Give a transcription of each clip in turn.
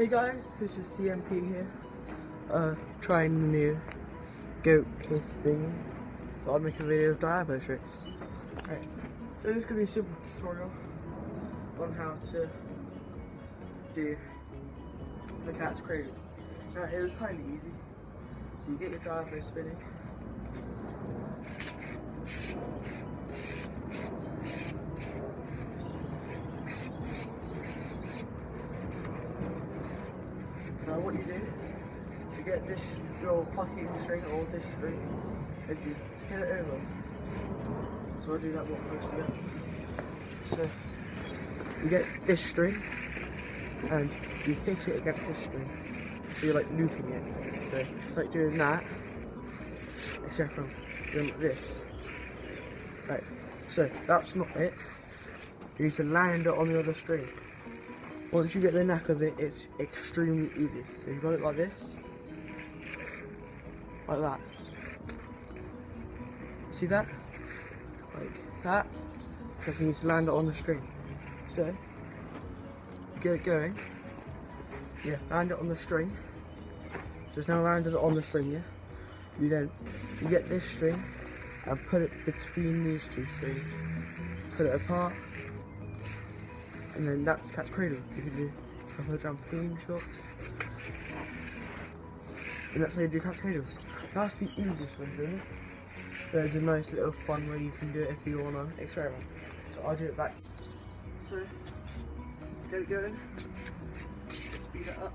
Hey guys, this is CMP here, trying the new goat kiss thing. So I'll make a video of Diablo tricks. Right, so this is going to be a simple tutorial on how to do the cat's cradle. Now it was highly easy. So you get your Diablo spinning. Now what you do, you get this little plucking string or this string, and you hit it over. So I'll do that one close together. So you get this string, and you hit it against this string. So you're like looping it. So it's like doing that, except from doing like this. Right, so that's not it. You need to land it on the other string. Once you get the knack of it, it's extremely easy. So you've got it like this, like that. See that? Like that. So you need to land it on the string. So you get it going. Yeah, land it on the string. So it's now landed on the string. Yeah. You get this string and put it between these two strings. Put it apart. And then that's cat's cradle. You can do a couple of trampoline shots. And that's how you do cat's cradle. That's the easiest way of doing it. There's a nice little fun way you can do it if you want to experiment. So I'll do it back. So, get it going. Speed it up.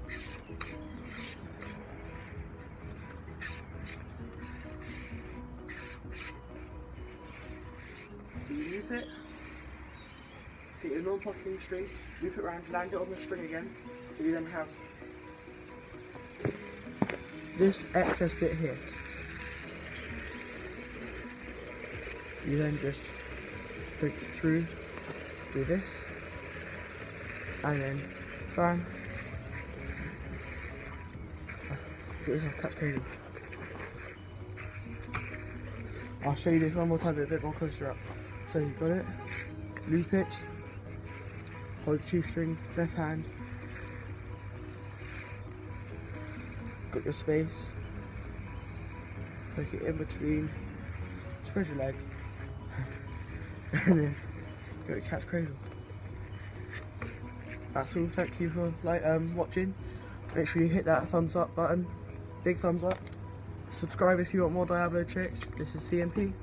So you loop it. Get your non-plucking string, loop it around, land it on the string again, so you then have this excess bit here. You then just poke it through, do this, and then bang, get yourself cat's cradle. I'll show you this one more time, but a bit more closer up. So you got it, loop it, hold two strings, left hand, got your space, poke it in between, spread your leg, and then go to cat's cradle. That's all, thank you for watching. Make sure you hit that thumbs up button, big thumbs up. Subscribe if you want more Diablo tricks. This is CMP.